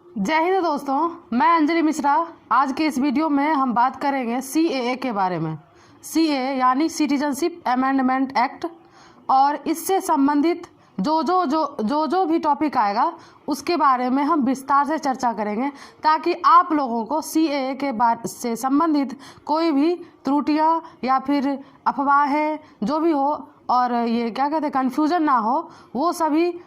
जय हिंद दोस्तों, मैं अंजलि मिश्रा। आज के इस वीडियो में हम बात करेंगे CAA के बारे में। CAA यानी सिटीजनशिप अमेंडमेंट एक्ट, और इससे संबंधित जो भी टॉपिक आएगा उसके बारे में हम विस्तार से चर्चा करेंगे, ताकि आप लोगों को CAA के बारे से संबंधित कोई भी त्रुटियां या फिर अफवाहें जो भी हो और ये क्या कहते हैं कन्फ्यूज़न ना हो, वो सभी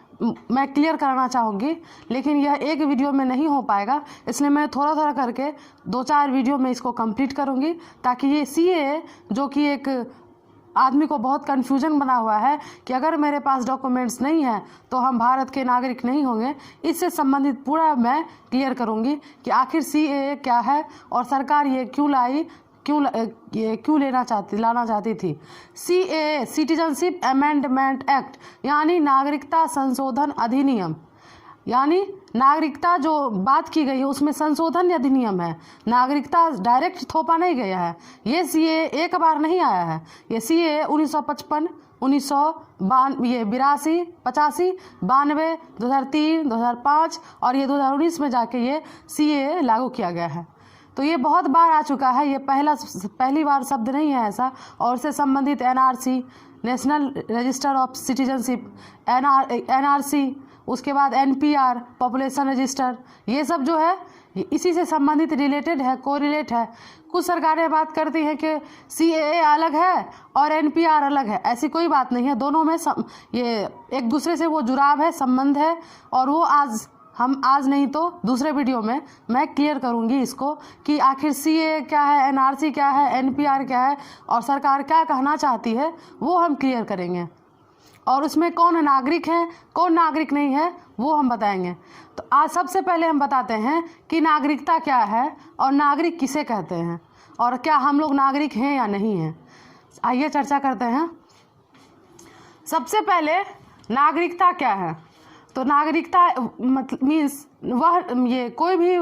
मैं क्लियर कराना चाहूँगी। लेकिन यह एक वीडियो में नहीं हो पाएगा, इसलिए मैं थोड़ा थोड़ा करके 2-4 वीडियो में इसको कंप्लीट करूँगी, ताकि ये CAA जो कि एक आदमी को बहुत कन्फ्यूजन बना हुआ है कि अगर मेरे पास डॉक्यूमेंट्स नहीं है तो हम भारत के नागरिक नहीं होंगे, इससे संबंधित पूरा मैं क्लियर करूँगी कि आखिर CAA क्या है और सरकार ये क्यों लाना चाहती थी। CAA सिटीजनशिप अमेंडमेंट एक्ट यानी नागरिकता संशोधन अधिनियम, यानी नागरिकता जो बात की गई है उसमें संशोधन अधिनियम है। नागरिकता डायरेक्ट थोपा नहीं गया है। ये CAA एक बार नहीं आया है। ये CAA 1955, 1982, 85, 92, 2003, 2005 और ये 2019 में जाके ये CAA लागू किया गया है। तो ये बहुत बार आ चुका है, ये पहली बार शब्द नहीं है ऐसा। और इससे संबंधित NRC national register of citizenship, NRC, उसके बाद NPR पॉपुलेशन रजिस्टर, ये सब जो है इसी से संबंधित रिलेटेड है, कोरिलेट है। कुछ सरकारें बात करती हैं कि CAA अलग है और NPR अलग है। ऐसी कोई बात नहीं है, दोनों में ये एक दूसरे से वो जुड़ाव है, संबंध है। और वो आज नहीं तो दूसरे वीडियो में मैं क्लियर करूंगी इसको कि आखिर CAA क्या है, NRC क्या है, NPR क्या है और सरकार क्या कहना चाहती है, वो हम क्लियर करेंगे। और उसमें कौन नागरिक है, कौन नागरिक नहीं है, वो हम बताएंगे। तो आज सबसे पहले हम बताते हैं कि नागरिकता क्या है और नागरिक किसे कहते हैं और क्या हम लोग नागरिक हैं या नहीं हैं। आइए चर्चा करते हैं। सबसे पहले नागरिकता क्या है। तो नागरिकता मीन्स ये कोई भी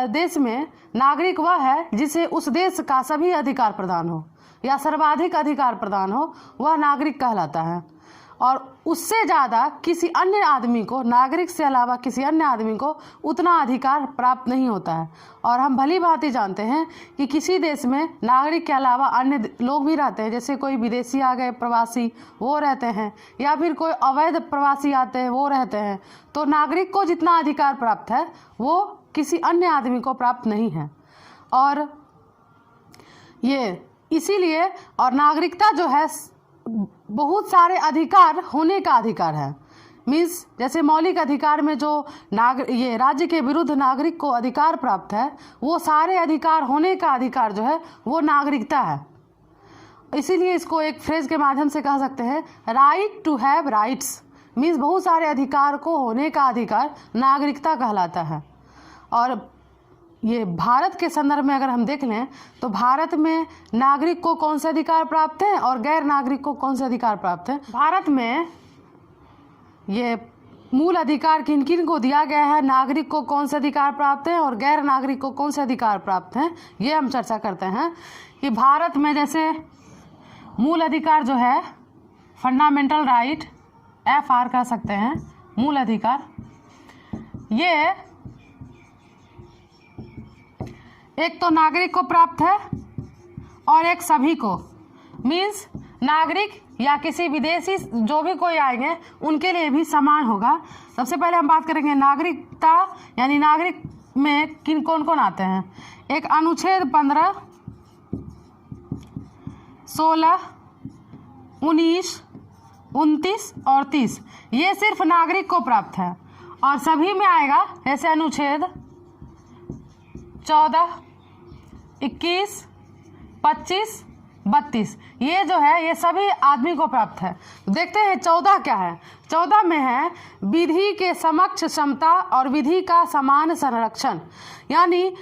देश में नागरिक वह है जिसे उस देश का सभी अधिकार प्रदान हो या सर्वाधिक अधिकार प्रदान हो, वह नागरिक कहलाता है। और उससे ज़्यादा किसी अन्य आदमी को, नागरिक से अलावा किसी अन्य आदमी को उतना अधिकार प्राप्त नहीं होता है। और हम भली भांति जानते हैं कि किसी देश में नागरिक के अलावा अन्य लोग भी रहते हैं, जैसे कोई विदेशी आ गए प्रवासी, वो रहते हैं, या फिर कोई अवैध प्रवासी आते हैं, वो रहते हैं। तो नागरिक को जितना अधिकार प्राप्त है वो किसी अन्य आदमी को प्राप्त नहीं है। और ये इसीलिए, और नागरिकता जो है बहुत सारे अधिकार होने का अधिकार है। मीन्स जैसे मौलिक अधिकार में जो ये राज्य के विरुद्ध नागरिक को अधिकार प्राप्त है, वो सारे अधिकार होने का अधिकार जो है वो नागरिकता है। इसीलिए इसको एक फ्रेज के माध्यम से कह सकते हैं, right to have rights. Means बहुत सारे अधिकार को होने का अधिकार नागरिकता कहलाता है। और ये भारत के संदर्भ में अगर हम देख लें तो भारत में नागरिक को कौन से अधिकार प्राप्त हैं और गैर नागरिक को कौन से अधिकार प्राप्त हैं। भारत में ये मूल अधिकार किन किन को दिया गया है, नागरिक को कौन से अधिकार प्राप्त हैं और गैर नागरिक को कौन से अधिकार प्राप्त हैं, ये हम चर्चा करते हैं। कि भारत में जैसे मूल अधिकार जो है फंडामेंटल राइट, FR कह सकते हैं, मूल अधिकार, ये एक तो नागरिक को प्राप्त है और एक सभी को। मीन्स नागरिक या किसी विदेशी जो भी कोई आएंगे उनके लिए भी समान होगा। सबसे पहले हम बात करेंगे नागरिकता, यानी नागरिक में किन कौन कौन आते हैं। एक अनुच्छेद 15, 16, 19, 29 और 30, ये सिर्फ नागरिक को प्राप्त है। और सभी में आएगा जैसे अनुच्छेद 14, 21, 25, 32, ये जो है ये सभी आदमी को प्राप्त है। देखते हैं 14 क्या है। 14 में है विधि के समक्ष समता और विधि का समान संरक्षण। यानी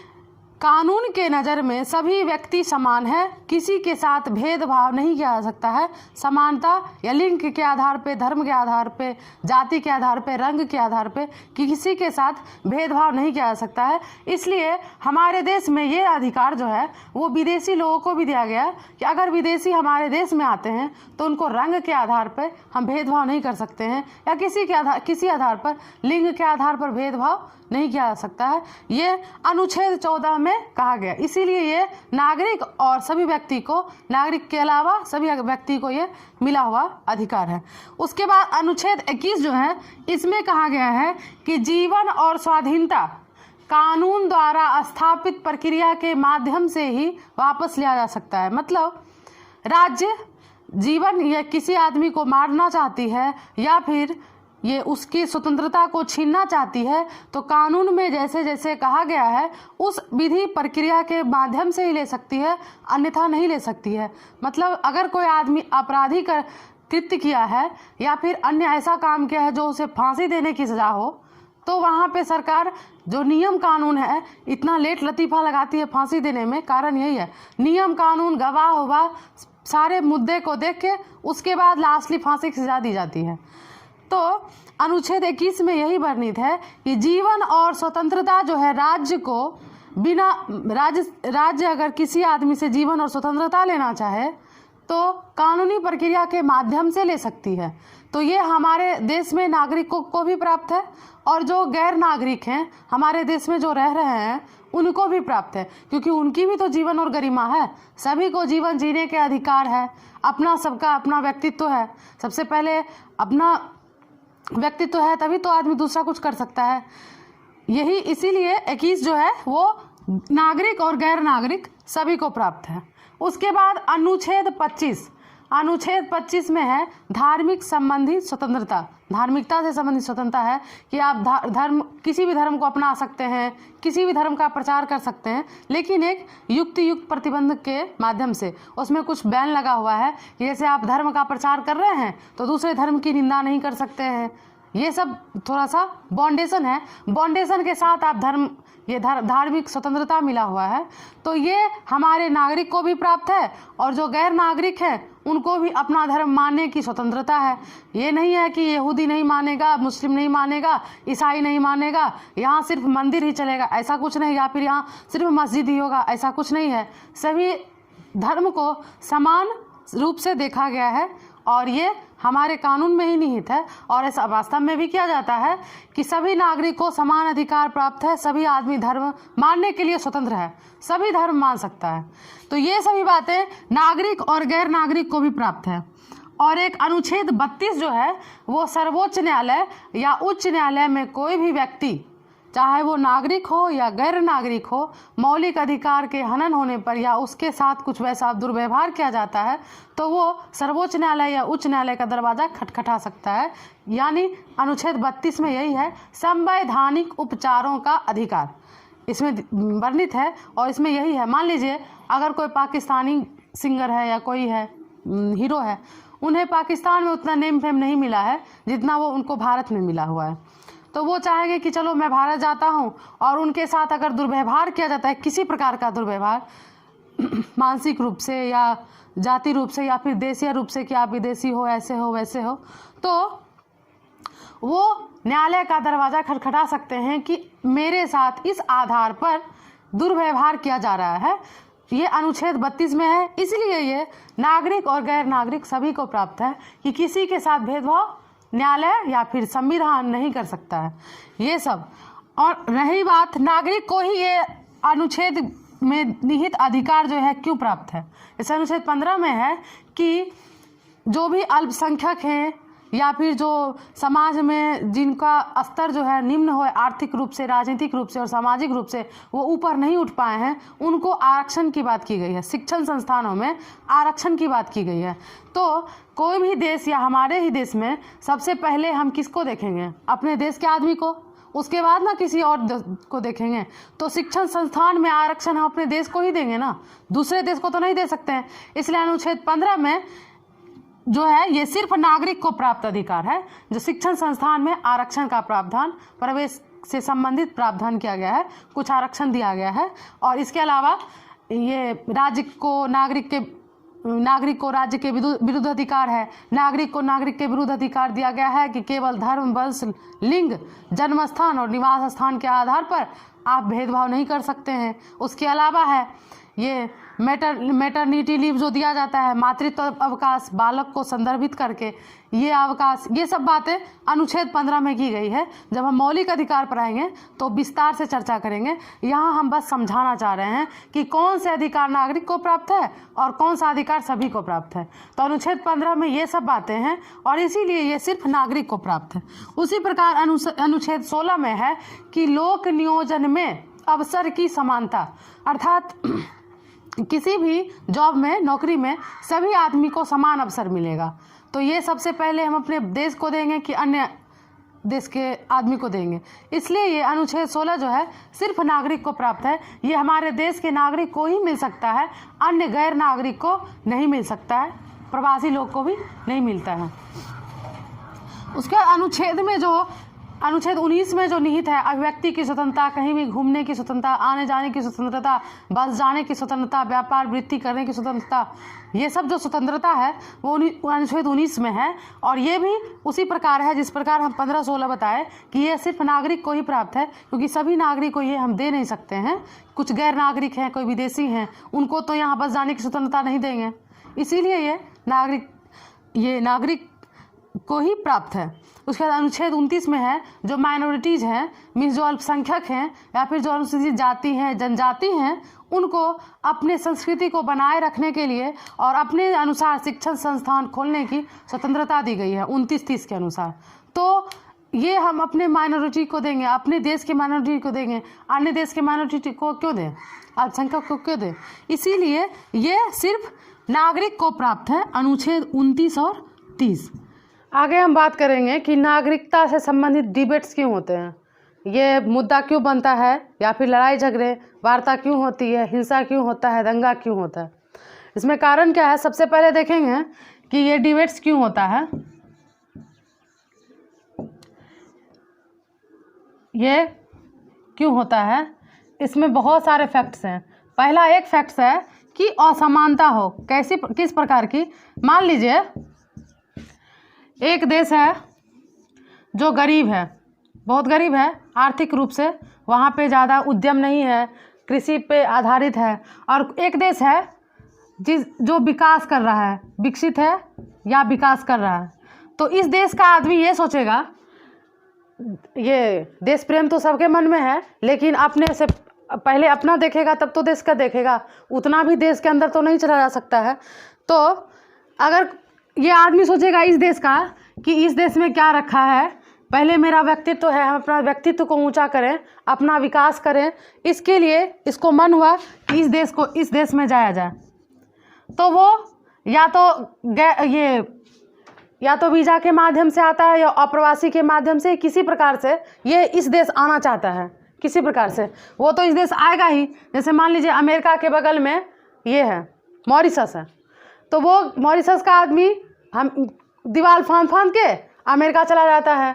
कानून के नज़र में सभी व्यक्ति समान है, किसी के साथ भेदभाव नहीं किया जा सकता है। समानता या लिंग के आधार पे, धर्म के आधार पे, जाति के आधार पे, रंग के आधार पे किसी के साथ भेदभाव नहीं किया जा सकता है। इसलिए हमारे देश में ये अधिकार जो है वो विदेशी लोगों को भी दिया गया है कि अगर विदेशी हमारे देश में आते हैं तो उनको रंग के आधार पर हम भेदभाव नहीं कर सकते हैं, या किसी आधार पर, लिंग के आधार पर भेदभाव नहीं किया जा सकता है। ये अनुच्छेद 14 में कहा गया। इसीलिए ये नागरिक और सभी व्यक्ति को, नागरिक के अलावा सभी व्यक्ति को ये मिला हुआ अधिकार है। उसके बाद अनुच्छेद 21 जो है इसमें कहा गया है कि जीवन और स्वाधीनता कानून द्वारा स्थापित प्रक्रिया के माध्यम से ही वापस लिया जा सकता है। मतलब राज्य जीवन या किसी आदमी को मारना चाहती है या फिर ये उसकी स्वतंत्रता को छीनना चाहती है तो कानून में जैसे जैसे कहा गया है उस विधि प्रक्रिया के माध्यम से ही ले सकती है, अन्यथा नहीं ले सकती है। मतलब अगर कोई आदमी आपराधी कृत्य किया है या फिर अन्य ऐसा काम किया है जो उसे फांसी देने की सजा हो, तो वहाँ पे सरकार जो नियम कानून है इतना लेट लतीफ़ा लगाती है फांसी देने में। कारण यही है, नियम कानून, गवाह हुआ, सारे मुद्दे को देख के उसके बाद लास्टली फांसी की सजा दी जाती है। तो अनुच्छेद 21 में यही वर्णित है कि जीवन और स्वतंत्रता जो है राज्य को बिना राज्य अगर किसी आदमी से जीवन और स्वतंत्रता लेना चाहे तो कानूनी प्रक्रिया के माध्यम से ले सकती है। तो ये हमारे देश में नागरिकों को भी प्राप्त है और जो गैर नागरिक हैं हमारे देश में जो रह रहे हैं उनको भी प्राप्त है, क्योंकि उनकी भी तो जीवन और गरिमा है। सभी को जीवन जीने के अधिकार है, अपना सबका अपना व्यक्तित्व है। सबसे पहले अपना व्यक्तित्व है तभी तो आदमी दूसरा कुछ कर सकता है। यही इसीलिए 21 जो है वो नागरिक और गैर नागरिक सभी को प्राप्त है। उसके बाद अनुच्छेद 25 में है धार्मिक संबंधी स्वतंत्रता। धार्मिकता से संबंधित स्वतंत्रता है कि आप किसी भी धर्म को अपना सकते हैं, किसी भी धर्म का प्रचार कर सकते हैं, लेकिन एक युक्त प्रतिबंध के माध्यम से। उसमें कुछ बैन लगा हुआ है कि जैसे आप धर्म का प्रचार कर रहे हैं तो दूसरे धर्म की निंदा नहीं कर सकते हैं। ये सब थोड़ा सा बाउंडेशन है, बाउंडेशन के साथ आप धार्मिक स्वतंत्रता मिला हुआ है। तो ये हमारे नागरिक को भी प्राप्त है और जो गैर नागरिक हैं उनको भी अपना धर्म मानने की स्वतंत्रता है। ये नहीं है कि यहूदी नहीं मानेगा, मुस्लिम नहीं मानेगा, ईसाई नहीं मानेगा, यहाँ सिर्फ मंदिर ही चलेगा, ऐसा कुछ नहीं, या फिर यहाँ सिर्फ मस्जिद ही होगा, ऐसा कुछ नहीं है। सभी धर्म को समान रूप से देखा गया है और ये हमारे कानून में ही निहित है और ऐसा वास्तव में भी किया जाता है कि सभी नागरिक को समान अधिकार प्राप्त है। सभी आदमी धर्म मानने के लिए स्वतंत्र है, सभी धर्म मान सकता है। तो ये सभी बातें नागरिक और गैर नागरिक को भी प्राप्त है। और एक अनुच्छेद 32 जो है वो सर्वोच्च न्यायालय या उच्च न्यायालय में कोई भी व्यक्ति, चाहे वो नागरिक हो या गैर नागरिक हो, मौलिक अधिकार के हनन होने पर या उसके साथ कुछ वैसा दुर्व्यवहार किया जाता है तो वो सर्वोच्च न्यायालय या उच्च न्यायालय का दरवाज़ा खटखटा सकता है। यानी अनुच्छेद 32 में यही है, संवैधानिक उपचारों का अधिकार इसमें वर्णित है। और इसमें यही है, मान लीजिए अगर कोई पाकिस्तानी सिंगर है या कोई है हीरो है, उन्हें पाकिस्तान में उतना नेम फेम नहीं मिला है जितना वो उनको भारत में मिला हुआ है, तो वो चाहेंगे कि चलो मैं भारत जाता हूँ और उनके साथ अगर दुर्व्यवहार किया जाता है, किसी प्रकार का दुर्व्यवहार, मानसिक रूप से या जाति रूप से या फिर देशीय रूप से कि आप विदेशी हो, ऐसे हो वैसे हो, तो वो न्यायालय का दरवाज़ा खटखटा सकते हैं कि मेरे साथ इस आधार पर दुर्व्यवहार किया जा रहा है। ये अनुच्छेद 32 में है। इसलिए ये नागरिक और गैर नागरिक सभी को प्राप्त है कि किसी के साथ भेदभाव न्यायालय या फिर संविधान नहीं कर सकता है। ये सब। और रही बात नागरिक को ही ये अनुच्छेद में निहित अधिकार जो है क्यों प्राप्त है, इस अनुच्छेद 15 में है कि जो भी अल्पसंख्यक हैं या फिर जो समाज में जिनका स्तर जो है निम्न हो, आर्थिक रूप से, राजनीतिक रूप से और सामाजिक रूप से वो ऊपर नहीं उठ पाए हैं, उनको आरक्षण की बात की गई है। शिक्षण संस्थानों में आरक्षण की बात की गई है। तो कोई भी देश या हमारे ही देश में सबसे पहले हम किसको देखेंगे? अपने देश के आदमी को, उसके बाद ना किसी और को देखेंगे। तो शिक्षण संस्थान में आरक्षण हम अपने देश को ही देंगे ना, दूसरे देश को तो नहीं दे सकते हैं। इसलिए अनुच्छेद 15 में जो है ये सिर्फ नागरिक को प्राप्त अधिकार है। जो शिक्षण संस्थान में आरक्षण का प्रावधान, प्रवेश से संबंधित प्रावधान किया गया है, कुछ आरक्षण दिया गया है। और इसके अलावा ये राज्य को नागरिक को राज्य के विरुद्ध अधिकार है। नागरिक को नागरिक के विरुद्ध अधिकार दिया गया है कि केवल धर्म, वंश, लिंग, जन्म स्थान और निवास स्थान के आधार पर आप भेदभाव नहीं कर सकते हैं। उसके अलावा है ये मैटरनिटी लीव जो दिया जाता है, मातृत्व अवकाश, बालक को संदर्भित करके ये अवकाश, ये सब बातें अनुच्छेद 15 में की गई है। जब हम मौलिक अधिकार पर आएंगे तो विस्तार से चर्चा करेंगे। यहाँ हम बस समझाना चाह रहे हैं कि कौन से अधिकार नागरिक को प्राप्त है और कौन सा अधिकार सभी को प्राप्त है। तो अनुच्छेद 15 में ये सब बातें हैं और इसीलिए ये सिर्फ नागरिक को प्राप्त है। उसी प्रकार अनुच्छेद 16 में है कि लोक नियोजन में अवसर की समानता, अर्थात किसी भी जॉब में, नौकरी में सभी आदमी को समान अवसर मिलेगा। तो ये सबसे पहले हम अपने देश को देंगे कि अन्य देश के आदमी को देंगे। इसलिए ये अनुच्छेद 16 जो है सिर्फ नागरिक को प्राप्त है। ये हमारे देश के नागरिक को ही मिल सकता है, अन्य गैर नागरिक को नहीं मिल सकता है, प्रवासी लोग को भी नहीं मिलता है। उसके अनुच्छेद 19 में जो निहित है अभिव्यक्ति की स्वतंत्रता, कहीं भी घूमने की स्वतंत्रता, आने जाने की स्वतंत्रता, बस जाने की स्वतंत्रता, व्यापार वृत्ति करने की स्वतंत्रता, ये सब जो स्वतंत्रता है वो अनुच्छेद 19 में है। और ये भी उसी प्रकार है जिस प्रकार हम 15-16 बताए कि ये सिर्फ नागरिक को ही प्राप्त है, क्योंकि सभी नागरिक को ये हम दे नहीं सकते हैं। कुछ गैर नागरिक हैं, कोई विदेशी हैं, उनको तो यहाँ बस जाने की स्वतंत्रता नहीं देंगे। इसीलिए ये नागरिक को ही प्राप्त है। उसके बाद अनुच्छेद 29 में है जो माइनॉरिटीज़ हैं, मीन्स जो अल्पसंख्यक हैं या फिर जो अनुसूचित जाति हैं, जनजाति हैं, उनको अपने संस्कृति को बनाए रखने के लिए और अपने अनुसार शिक्षण संस्थान खोलने की स्वतंत्रता दी गई है 29-30 के अनुसार। तो ये हम अपने माइनॉरिटी को देंगे, अपने देश के माइनॉरिटी को देंगे, अन्य देश के माइनॉरिटी को क्यों दें, अल्पसंख्यक को क्यों दें। इसीलिए ये सिर्फ नागरिक को प्राप्त है, अनुच्छेद 29 और 30। आगे हम बात करेंगे कि नागरिकता से संबंधित डिबेट्स क्यों होते हैं, ये मुद्दा क्यों बनता है, या फिर लड़ाई झगड़े, वार्ता क्यों होती है, हिंसा क्यों होता है, दंगा क्यों होता है। इसमें कारण क्या है, सबसे पहले देखेंगे कि ये डिबेट्स क्यों होता है। ये क्यों होता है, इसमें बहुत सारे फैक्ट्स हैं। पहला एक फैक्ट्स है कि असमानता हो, किस प्रकार की। मान लीजिए एक देश है जो गरीब है, बहुत गरीब है आर्थिक रूप से, वहाँ पे ज़्यादा उद्यम नहीं है, कृषि पे आधारित है। और एक देश है जो विकास कर रहा है, विकसित है या विकास कर रहा है। तो इस देश का आदमी ये सोचेगा, ये देश प्रेम तो सबके मन में है, लेकिन अपने से पहले अपना देखेगा तब तो देश का देखेगा, उतना भी देश के अंदर तो नहीं चला जा सकता है। तो अगर ये आदमी सोचेगा इस देश का कि इस देश में क्या रखा है, पहले मेरा व्यक्तित्व है, हम अपना व्यक्तित्व को ऊंचा करें, अपना विकास करें, इसके लिए इसको मन हुआ कि इस देश में जाया जाए। तो वो या तो वीज़ा के माध्यम से आता है या अप्रवासी के माध्यम से, किसी प्रकार से ये इस देश आना चाहता है, किसी प्रकार से वो तो इस देश आएगा ही। जैसे मान लीजिए अमेरिका के बगल में ये है मॉरिशस है, तो वो मॉरिशस का आदमी हम दीवार फांद के अमेरिका चला जाता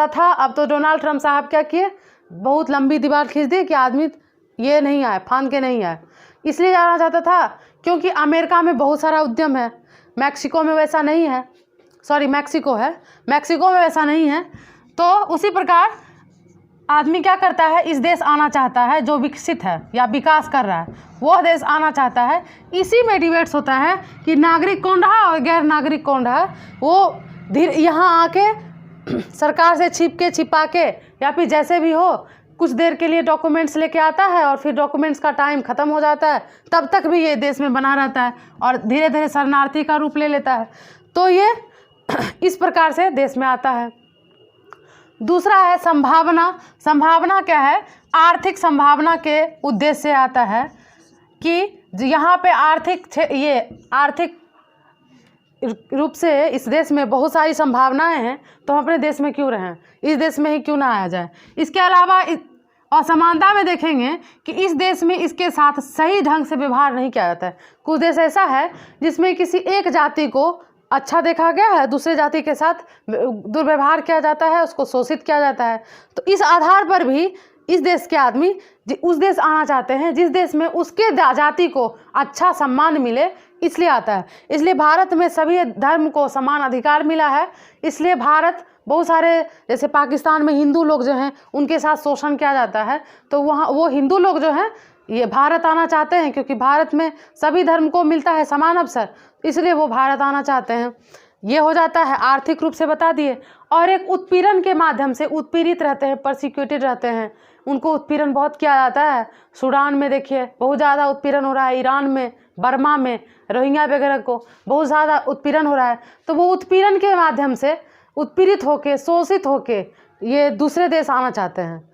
था। अब तो डोनाल्ड ट्रंप साहब क्या किए, बहुत लंबी दीवार खींच दी कि आदमी ये नहीं आए, फांद के नहीं आए। इसलिए जाना चाहता था क्योंकि अमेरिका में बहुत सारा उद्यम है, मैक्सिको में वैसा नहीं है, मैक्सिको में वैसा नहीं है। तो उसी प्रकार आदमी क्या करता है, इस देश आना चाहता है जो विकसित है या विकास कर रहा है, वो देश आना चाहता है। इसी में डिबेट्स होता है कि नागरिक कौन रहा और गैर नागरिक कौन रहा। वो यहाँ आके सरकार से छिपा के या फिर जैसे भी हो कुछ देर के लिए डॉक्यूमेंट्स लेके आता है और फिर डॉक्यूमेंट्स का टाइम ख़त्म हो जाता है, तब तक भी ये देश में बना रहता है और धीरे धीरे शरणार्थी का रूप ले लेता है। तो ये इस प्रकार से देश में आता है। दूसरा है संभावना क्या है, आर्थिक संभावना के उद्देश्य से आता है कि यहाँ पे आर्थिक रूप से इस देश में बहुत सारी संभावनाएं हैं, तो हम अपने देश में क्यों रहें, इस देश में ही क्यों ना आया जाए। इसके अलावा असमानता में देखेंगे कि इस देश में इसके साथ सही ढंग से व्यवहार नहीं किया जाता है। कुछ देश ऐसा है जिसमें किसी एक जाति को अच्छा देखा गया है, दूसरे जाति के साथ दुर्व्यवहार किया जाता है, उसको शोषित किया जाता है। तो इस आधार पर भी इस देश के आदमी उस देश आना चाहते हैं जिस देश में उसके जाति को अच्छा सम्मान मिले, इसलिए आता है। इसलिए भारत में सभी धर्म को समान अधिकार मिला है। इसलिए भारत बहुत सारे, जैसे पाकिस्तान में हिंदू लोग जो हैं उनके साथ शोषण किया जाता है, तो वहाँ वो हिंदू लोग जो हैं ये भारत आना चाहते हैं, क्योंकि भारत में सभी धर्म को मिलता है समान अवसर, इसलिए वो भारत आना चाहते हैं। ये हो जाता है, आर्थिक रूप से बता दिए। और एक उत्पीड़न के माध्यम से उत्पीड़ित रहते हैं, परसिक्यूटेड रहते हैं, उनको उत्पीड़न बहुत किया जाता है। सूडान में देखिए बहुत ज़्यादा उत्पीड़न हो रहा है, ईरान में, बर्मा में, रोहिंग्या वगैरह को बहुत ज़्यादा उत्पीड़न हो रहा है। तो वो उत्पीड़न के माध्यम से उत्पीड़ित होके, शोषित होके ये दूसरे देश आना चाहते हैं।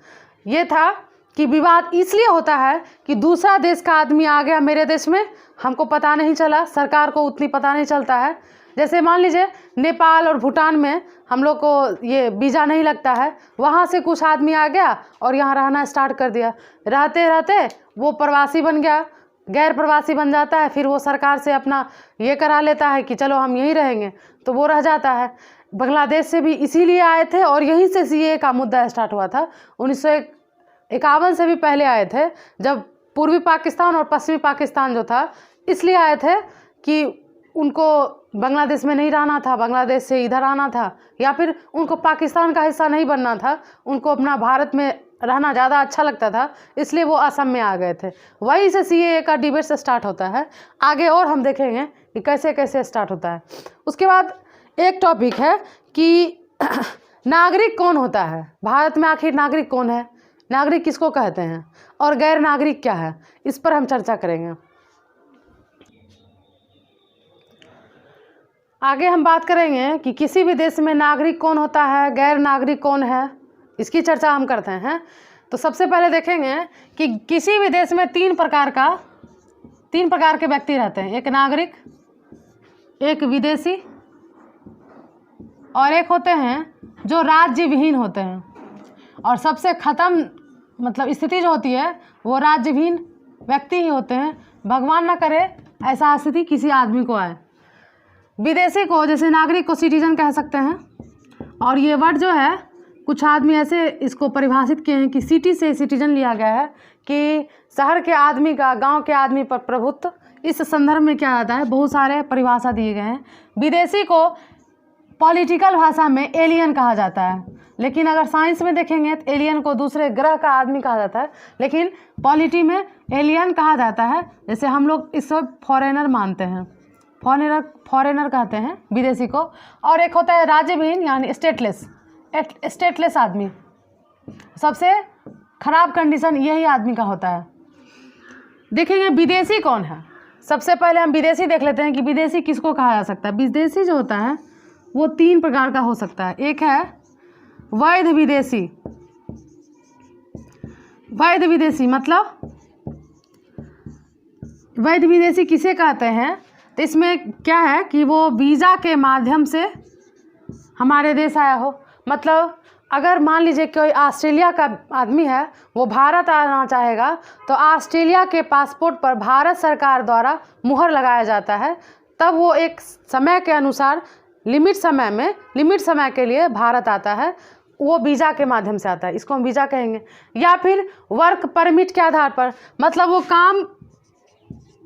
ये था कि विवाद इसलिए होता है कि दूसरा देश का आदमी आ गया मेरे देश में, हमको पता नहीं चला, सरकार को उतनी पता नहीं चलता है। जैसे मान लीजिए नेपाल और भूटान में हम लोग को ये वीज़ा नहीं लगता है, वहाँ से कुछ आदमी आ गया और यहाँ रहना स्टार्ट कर दिया। रहते रहते वो प्रवासी बन गया, गैर प्रवासी बन जाता है, फिर वो सरकार से अपना ये करा लेता है कि चलो हम यहीं रहेंगे, तो वो रह जाता है। बांग्लादेश से भी इसीलिए आए थे और यहीं से सीए का मुद्दा स्टार्ट हुआ था। 1951 से भी पहले आए थे, जब पूर्वी पाकिस्तान और पश्चिमी पाकिस्तान जो था, इसलिए आए थे कि उनको बांग्लादेश में नहीं रहना था, बांग्लादेश से इधर आना था, या फिर उनको पाकिस्तान का हिस्सा नहीं बनना था, उनको अपना भारत में रहना ज़्यादा अच्छा लगता था, इसलिए वो असम में आ गए थे। वहीं से सीए का डिबेट से स्टार्ट होता है। आगे और हम देखेंगे कि कैसे कैसे स्टार्ट होता है। उसके बाद एक टॉपिक है कि नागरिक कौन होता है, भारत में आखिर नागरिक कौन है, नागरिक किसको कहते हैं, और गैर नागरिक क्या है, इस पर हम चर्चा करेंगे। आगे हम बात करेंगे कि किसी भी देश में नागरिक कौन होता है, गैर नागरिक कौन है, इसकी चर्चा हम करते हैं। तो सबसे पहले देखेंगे कि किसी भी देश में तीन प्रकार के व्यक्ति रहते हैं, एक नागरिक, एक विदेशी और एक होते हैं जो राज्य विहीन होते हैं। और सबसे ख़त्म मतलब स्थिति जो होती है वो राज्यविहीन व्यक्ति ही होते हैं। भगवान ना करे ऐसा स्थिति किसी आदमी को आए। विदेशी को, जैसे नागरिक को सिटीजन कह सकते हैं। और ये वर्ड जो है कुछ आदमी ऐसे इसको परिभाषित किए हैं कि सिटी से सिटीजन लिया गया है कि शहर के आदमी का गांव के आदमी पर प्रभुत्व, इस संदर्भ में क्या आता है, बहुत सारे परिभाषा दिए गए हैं। विदेशी को पॉलिटिकल भाषा में एलियन कहा जाता है, लेकिन अगर साइंस में देखेंगे तो एलियन को दूसरे ग्रह का आदमी कहा जाता है, लेकिन पॉलिटी में एलियन कहा जाता है। जैसे हम लोग इसको फॉरेनर मानते हैं, फॉरेनर कहते हैं विदेशी को। और एक होता है राज्यविहीन यानी स्टेटलेस आदमी। सबसे खराब कंडीशन यही आदमी का होता है। देखेंगे विदेशी कौन है। सबसे पहले हम विदेशी देख लेते हैं कि विदेशी किसको कहा जा सकता है। विदेशी जो होता है वो तीन प्रकार का हो सकता है। एक है वैध विदेशी। वैध विदेशी मतलब वैध विदेशी किसे कहते हैं, तो इसमें क्या है कि वो वीज़ा के माध्यम से हमारे देश आया हो। मतलब अगर मान लीजिए कोई ऑस्ट्रेलिया का आदमी है, वो भारत आना चाहेगा, तो ऑस्ट्रेलिया के पासपोर्ट पर भारत सरकार द्वारा मुहर लगाया जाता है। तब वो एक समय के अनुसार लिमिट समय के लिए भारत आता है, वो वीज़ा के माध्यम से आता है, इसको हम वीज़ा कहेंगे। या फिर वर्क परमिट के आधार पर, मतलब वो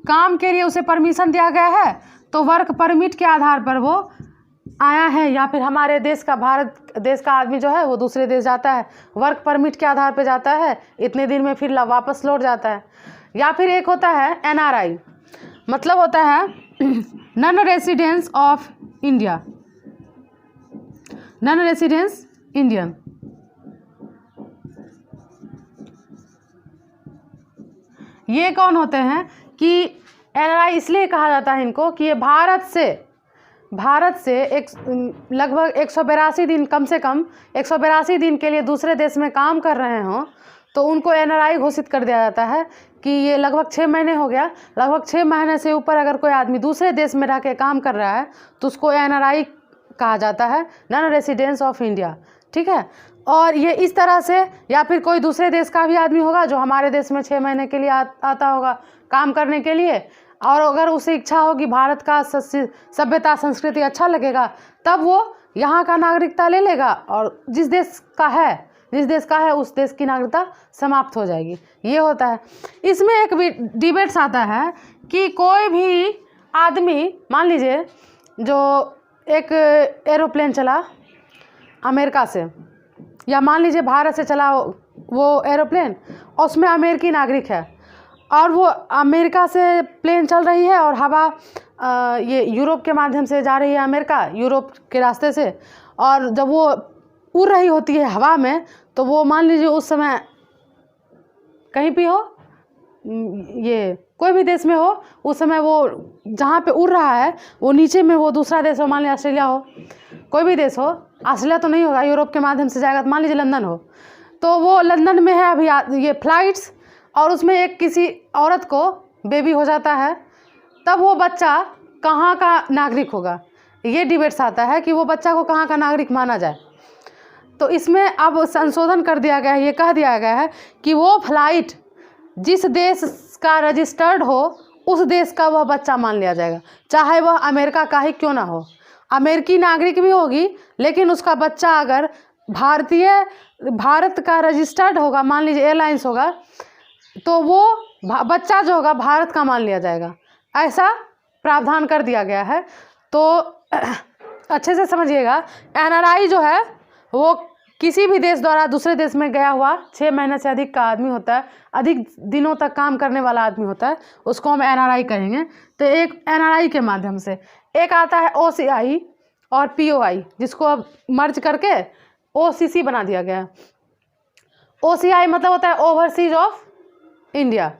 काम के लिए उसे परमिशन दिया गया है, तो वर्क परमिट के आधार पर वो आया है। या फिर हमारे देश का, भारत देश का आदमी जो है वो दूसरे देश जाता है, वर्क परमिट के आधार पर जाता है, इतने दिन में फिर वापस लौट जाता है। या फिर एक होता है NRI, मतलब होता है non residence of India, non residence Indian. ये कौन होते हैं कि NRI इसलिए कहा जाता है इनको कि ये भारत से एक लगभग 182 दिन, कम से कम 182 दिन के लिए दूसरे देश में काम कर रहे हों, तो उनको NRI घोषित कर दिया जाता है कि ये लगभग 6 महीने हो गया, लगभग 6 महीने से ऊपर अगर कोई आदमी दूसरे देश में रह के काम कर रहा है तो उसको NRI कहा जाता है, नॉन रेसिडेंस ऑफ इंडिया। ठीक है। और ये इस तरह से, या फिर कोई दूसरे देश का भी आदमी होगा जो हमारे देश में 6 महीने के लिए आता होगा काम करने के लिए, और अगर उसे इच्छा हो कि भारत का सभ्यता संस्कृति अच्छा लगेगा, तब वो यहाँ का नागरिकता ले लेगा और जिस देश का है उस देश की नागरिकता समाप्त हो जाएगी। ये होता है। इसमें एक भी डिबेट्स आता है कि कोई भी आदमी, मान लीजिए जो एक एरोप्लेन चला अमेरिका से, या मान लीजिए भारत से चला वो एरोप्लेन, और उसमें अमेरिकी नागरिक है, और वो अमेरिका से प्लेन चल रही है और हवा ये यूरोप के माध्यम से जा रही है अमेरिका, यूरोप के रास्ते से, और जब वो उड़ रही होती है हवा में, तो वो मान लीजिए उस समय कहीं भी हो, ये कोई भी देश में हो, उस समय वो जहाँ पे उड़ रहा है वो नीचे में वो दूसरा देश हो, मान लीजिए ऑस्ट्रेलिया हो, कोई भी देश हो, ऑस्ट्रेलिया तो नहीं होगा, यूरोप के माध्यम से जाएगा, तो मान लीजिए लंदन हो, तो वो लंदन में है अभी ये फ्लाइट्स, और उसमें एक किसी औरत को बेबी हो जाता है, तब वो बच्चा कहाँ का नागरिक होगा? ये डिबेट्स आता है कि वो बच्चा को कहाँ का नागरिक माना जाए। तो इसमें अब संशोधन कर दिया गया है, ये कह दिया गया है कि वो फ्लाइट जिस देश का रजिस्टर्ड हो उस देश का वह बच्चा मान लिया जाएगा, चाहे वह अमेरिका का ही क्यों ना हो। अमेरिकी नागरिक भी होगी, लेकिन उसका बच्चा अगर भारत का रजिस्टर्ड होगा, मान लीजिए एयरलाइंस होगा, तो वो बच्चा जो होगा भारत का मान लिया जाएगा। ऐसा प्रावधान कर दिया गया है। तो अच्छे से समझिएगा, एनआरआई जो है वो किसी भी देश द्वारा दूसरे देश में गया हुआ 6 महीने से अधिक का आदमी होता है, अधिक दिनों तक काम करने वाला आदमी होता है, उसको हम एनआरआई कहेंगे। तो एक एनआरआई के माध्यम से एक आता है ओसीआई और पीओआई, जिसको अब मर्ज करके ओसीसी बना दिया गया है। ओसीआई मतलब होता है ओवरसीज ऑफ इंडिया,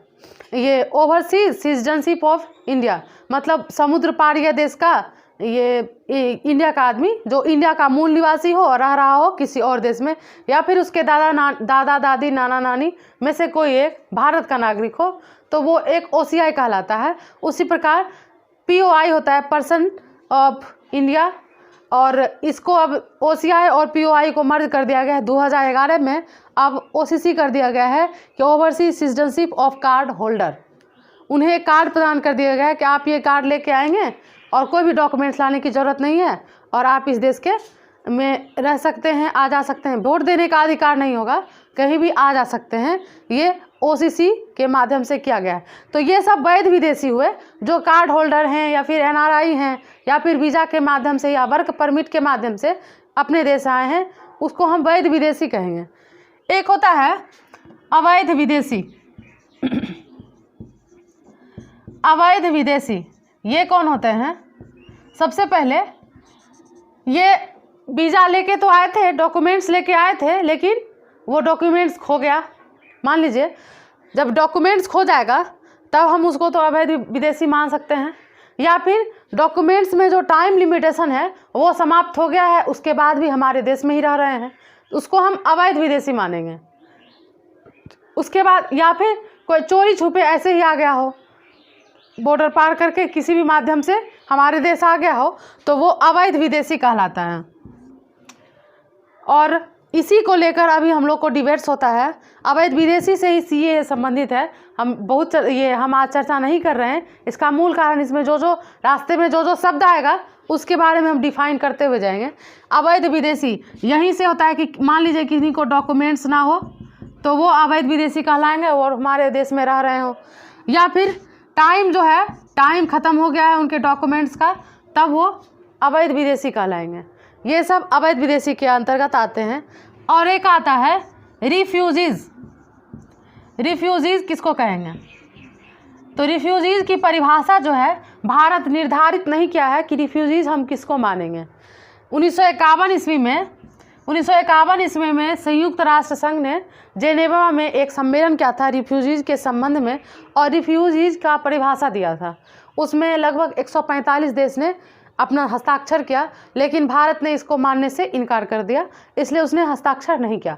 ये ओवरसीज सिटीजनशिप ऑफ इंडिया, मतलब समुद्र पारीय देश का ये इंडिया का आदमी जो इंडिया का मूल निवासी हो और रह रहा हो किसी और देश में, या फिर उसके दादा दादी नाना नानी में से कोई एक भारत का नागरिक हो, तो वो एक ओसीआई कहलाता है। उसी प्रकार पीओआई होता है पर्सन ऑफ इंडिया, और इसको अब ओसीआई और पीओआई को मर्ज कर दिया गया है 2011 में। अब ओसीसी कर दिया गया है कि overseas citizenship of card holder, उन्हें एक कार्ड प्रदान कर दिया गया है कि आप ये कार्ड लेके आएंगे और कोई भी डॉक्यूमेंट्स लाने की ज़रूरत नहीं है, और आप इस देश के में रह सकते हैं, आ जा सकते हैं। वोट देने का अधिकार नहीं होगा, कहीं भी आ जा सकते हैं। ये ओसीसी के माध्यम से किया गया है। तो ये सब वैध विदेशी हुए जो कार्ड होल्डर हैं, या फिर एनआरआई हैं, या फिर वीज़ा के माध्यम से या वर्क परमिट के माध्यम से अपने देश आए हैं, उसको हम वैध विदेशी कहेंगे। एक होता है अवैध विदेशी। अवैध विदेशी ये कौन होते हैं? सबसे पहले ये वीज़ा लेके तो आए थे, डॉक्यूमेंट्स लेके आए थे, लेकिन वो डॉक्यूमेंट्स खो गया। मान लीजिए जब डॉक्यूमेंट्स खो जाएगा तब हम उसको तो अवैध विदेशी मान सकते हैं, या फिर डॉक्यूमेंट्स में जो टाइम लिमिटेशन है वो समाप्त हो गया है, उसके बाद भी हमारे देश में ही रह रहे हैं, उसको हम अवैध विदेशी मानेंगे। उसके बाद या फिर कोई चोरी छुपे ऐसे ही आ गया हो, बॉर्डर पार करके किसी भी माध्यम से हमारे देश आ गया हो, तो वो अवैध विदेशी कहलाता है। और इसी को लेकर अभी हम लोग को डिबेट्स होता है। अवैध विदेशी से ही सीए संबंधित है, हम आज चर्चा नहीं कर रहे हैं। इसका मूल कारण इसमें जो रास्ते में जो शब्द आएगा उसके बारे में हम डिफाइन करते हुए जाएंगे। अवैध विदेशी यहीं से होता है कि मान लीजिए किसी को डॉक्यूमेंट्स ना हो तो वो अवैध विदेशी कहलाएंगे और हमारे देश में रह रहे हो, या फिर टाइम जो है टाइम ख़त्म हो गया है उनके डॉक्यूमेंट्स का, तब वो अवैध विदेशी कहलाएंगे। ये सब अवैध विदेशी के अंतर्गत आते हैं। और एक आता है रिफ्यूजीज़। रिफ्यूजीज़ किसको कहेंगे? तो रिफ्यूजीज़ की परिभाषा जो है भारत निर्धारित नहीं किया है कि रिफ्यूजीज़ हम किसको मानेंगे। 1951 ईस्वी में संयुक्त राष्ट्र संघ ने जेनेवा में एक सम्मेलन किया था रिफ्यूजीज़ के संबंध में, और रिफ्यूजीज़ का परिभाषा दिया था। उसमें लगभग 145 देश ने अपना हस्ताक्षर किया, लेकिन भारत ने इसको मानने से इनकार कर दिया, इसलिए उसने हस्ताक्षर नहीं किया।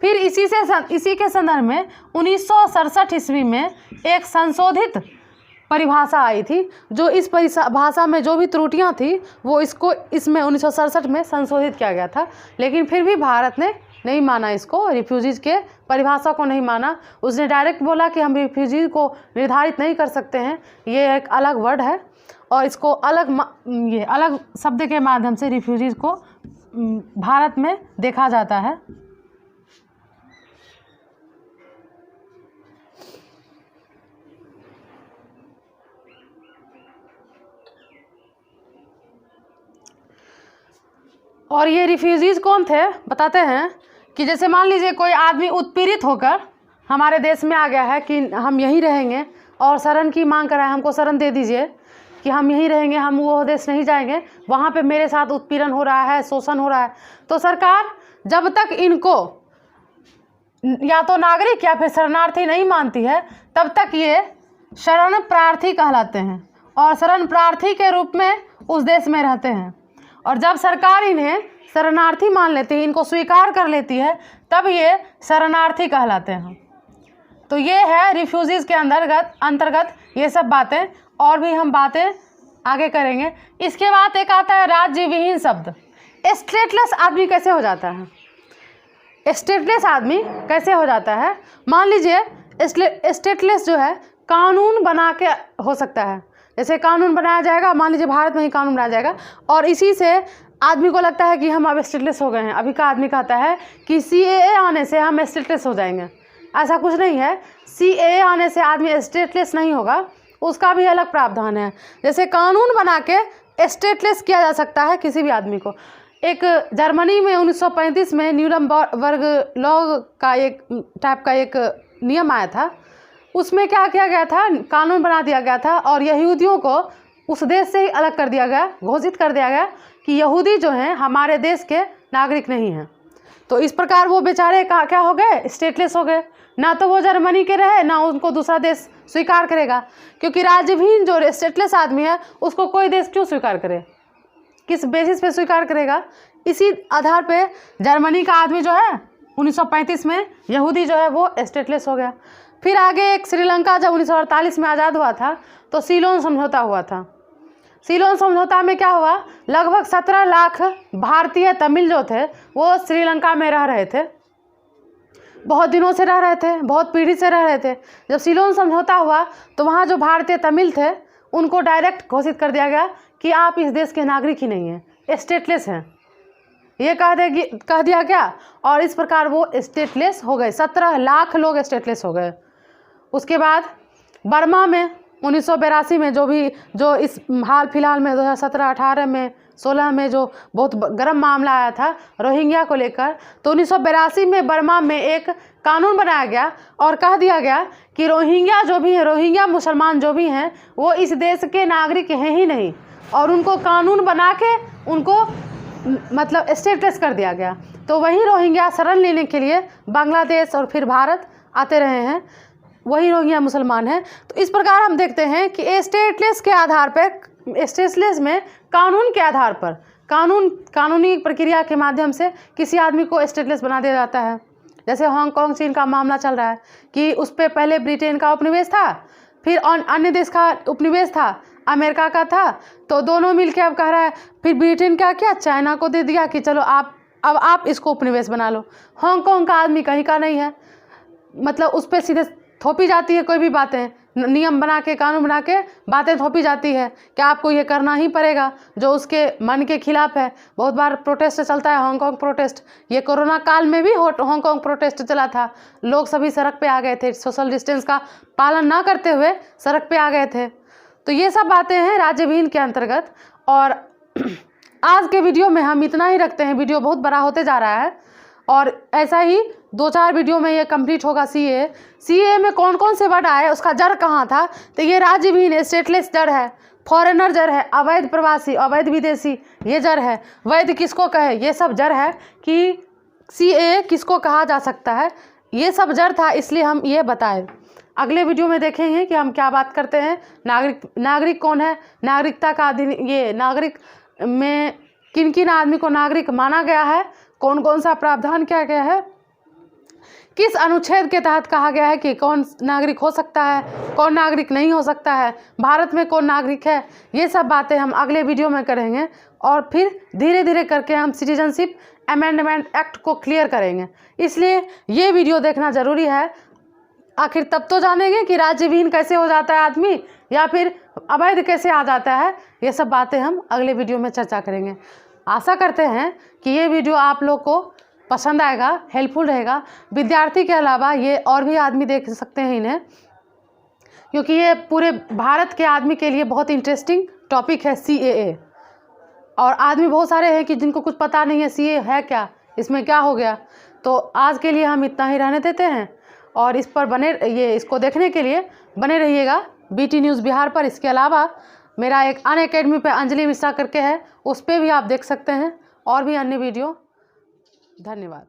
फिर इसी के संदर्भ में 1967 ईस्वी में एक संशोधित परिभाषा आई थी, जो इस परिभाषा में जो भी त्रुटियां थी वो इसमें 1967 में संशोधित किया गया था, लेकिन फिर भी भारत ने नहीं माना, इसको रिफ्यूजीज़ के परिभाषा को नहीं माना। उसने डायरेक्ट बोला कि हम रिफ्यूजी को निर्धारित नहीं कर सकते हैं, ये एक अलग वर्ड है और इसको ये अलग शब्द के माध्यम से रिफ्यूजीज़ को भारत में देखा जाता है। और ये रिफ्यूजीज़ कौन थे बताते हैं कि जैसे मान लीजिए कोई आदमी उत्पीड़ित होकर हमारे देश में आ गया है कि हम यहीं रहेंगे और शरण की मांग कर रहा है, हमको शरण दे दीजिए कि हम यहीं रहेंगे, हम वो देश नहीं जाएंगे, वहाँ पे मेरे साथ उत्पीड़न हो रहा है, शोषण हो रहा है। तो सरकार जब तक इनको या तो नागरिक या फिर शरणार्थी नहीं मानती है तब तक ये शरण प्रार्थी कहलाते हैं और शरण प्रार्थी के रूप में उस देश में रहते हैं। और जब सरकार इन्हें शरणार्थी मान लेती है, इनको स्वीकार कर लेती है, तब ये शरणार्थी कहलाते हैं। तो ये है रिफ्यूजीज़ के अंतर्गत ये सब बातें, और भी हम बातें आगे करेंगे। इसके बाद एक आता है राज्य विहीन शब्द। स्टेटलेस आदमी कैसे हो जाता है? स्टेटलेस आदमी कैसे हो जाता है? मान लीजिए स्टेटलेस जो है कानून बना के हो सकता है। जैसे कानून बनाया जाएगा, मान लीजिए भारत में ही कानून बनाया जाएगा और इसी से आदमी को लगता है कि हम अब स्टेटलेस हो गए हैं। अभी का आदमी कहता है कि CAA आने से हम स्टेटलेस हो जाएंगे। ऐसा कुछ नहीं है, CAA आने से आदमी स्टेटलेस नहीं होगा, उसका भी अलग प्रावधान है। जैसे कानून बना के स्टेटलेस किया जा सकता है किसी भी आदमी को। एक जर्मनी में 1935 में न्यूरमबर्ग लॉ का एक टाइप का एक नियम आया था। उसमें क्या किया गया था, कानून बना दिया गया था और यहूदियों को उस देश से ही अलग कर दिया गया, घोषित कर दिया गया कि यहूदी जो हैं हमारे देश के नागरिक नहीं हैं। तो इस प्रकार वो बेचारे क्या हो गए, स्टेटलेस हो गए। ना तो वो जर्मनी के रहे, ना उनको दूसरा देश स्वीकार करेगा, क्योंकि राज्यहीन जो स्टेटलेस आदमी है उसको कोई देश क्यों स्वीकार करे, किस बेसिस पे स्वीकार करेगा? इसी आधार पे जर्मनी का आदमी जो है 1935 में यहूदी जो है वो स्टेटलेस हो गया। फिर आगे एक श्रीलंका जब 1948 में आज़ाद हुआ था तो सीलोन समझौता हुआ था। सीलोन समझौता में क्या हुआ, लगभग 17 लाख भारतीय तमिल जो थे वो श्रीलंका में रह रहे थे, बहुत दिनों से रह रहे थे, बहुत पीढ़ी से रह रहे थे। जब सीलोन समझौता हुआ तो वहाँ जो भारतीय तमिल थे उनको डायरेक्ट घोषित कर दिया गया कि आप इस देश के नागरिक ही नहीं हैं, स्टेटलेस हैं, ये कह दिया गया। और इस प्रकार वो स्टेटलेस हो गए, 17 लाख लोग स्टेटलेस हो गए। उसके बाद बर्मा में 1982 में जो इस हाल फिलहाल में 2017, 18 में, 16 में जो बहुत गर्म मामला आया था रोहिंग्या को लेकर, तो 1982 में बर्मा में एक कानून बनाया गया और कह दिया गया कि रोहिंग्या जो भी हैं, रोहिंग्या मुसलमान जो भी हैं, वो इस देश के नागरिक हैं ही नहीं, और उनको कानून बना के उनको मतलब स्टेटलेस कर दिया गया। तो वही रोहिंग्या शरण लेने के लिए बांग्लादेश और फिर भारत आते रहे हैं, वही रोहिंग्या मुसलमान हैं। तो इस प्रकार हम देखते हैं कि स्टेटलेस के आधार पर, स्टेटलेस में कानून के आधार पर, कानूनी प्रक्रिया के माध्यम से किसी आदमी को स्टेटलेस बना दिया जाता है। जैसे हांगकांग चीन का मामला चल रहा है कि उस पर पहले ब्रिटेन का उपनिवेश था, फिर अन्य देश का उपनिवेश था, अमेरिका का था, तो दोनों मिलके अब कह रहा है, फिर ब्रिटेन क्या किया, चाइना को दे दिया कि चलो अब आप इसको उपनिवेश बना लो। हांगकांग का आदमी कहीं का नहीं है, मतलब उस पर सीधे थोपी जाती है कोई भी बातें, नियम बना के, कानून बना के बातें थोपी जाती है कि आपको ये करना ही पड़ेगा जो उसके मन के खिलाफ है। बहुत बार प्रोटेस्ट चलता है, हांगकांग प्रोटेस्ट, ये कोरोना काल में भी हांगकांग प्रोटेस्ट चला था, लोग सभी सड़क पे आ गए थे, सोशल डिस्टेंस का पालन ना करते हुए सड़क पे आ गए थे। तो ये सब बातें हैं राज्यहीन के अंतर्गत। और आज के वीडियो में हम इतना ही रखते हैं, वीडियो बहुत बड़ा होते जा रहा है और ऐसा ही 2-4 वीडियो में ये कंप्लीट होगा। CAA में कौन कौन से वर्ड आए, उसका जड़ कहाँ था, तो ये राज्यहीन, स्टेटलेस जड़ है, फॉरेनर जड़ है, अवैध प्रवासी, अवैध विदेशी ये जड़ है, वैध किसको कहे ये सब जड़ है कि CAA किसको कहा जा सकता है, ये सब जड़ था, इसलिए हम ये बताए। अगले वीडियो में देखेंगे कि हम क्या बात करते हैं, नागरिक कौन है, नागरिकता का ये नागरिक में किन किन आदमी को नागरिक माना गया है, कौन कौन सा प्रावधान किया गया है, किस अनुच्छेद के तहत कहा गया है कि कौन नागरिक हो सकता है, कौन नागरिक नहीं हो सकता है, भारत में कौन नागरिक है, ये सब बातें हम अगले वीडियो में करेंगे। और फिर धीरे धीरे करके हम सिटीजनशिप अमेंडमेंट एक्ट को क्लियर करेंगे। इसलिए ये वीडियो देखना ज़रूरी है। आखिर तब तो जानेंगे कि राज्य विहीन कैसे हो जाता है आदमी, या फिर अवैध कैसे आ जाता है। ये सब बातें हम अगले वीडियो में चर्चा करेंगे। आशा करते हैं कि ये वीडियो आप लोग को पसंद आएगा, हेल्पफुल रहेगा। विद्यार्थी के अलावा ये और भी आदमी देख सकते हैं इन्हें, क्योंकि ये पूरे भारत के आदमी के लिए बहुत इंटरेस्टिंग टॉपिक है CAA। और आदमी बहुत सारे हैं कि जिनको कुछ पता नहीं है CAA है क्या, इसमें क्या हो गया। तो आज के लिए हम इतना ही रहने देते हैं, और इस पर इसको देखने के लिए बने रहिएगा BT न्यूज़ बिहार पर। इसके अलावा मेरा एक अनअकैडमी पे अंजलि मिश्रा करके है, उस पर भी आप देख सकते हैं और भी अन्य वीडियो। धन्यवाद।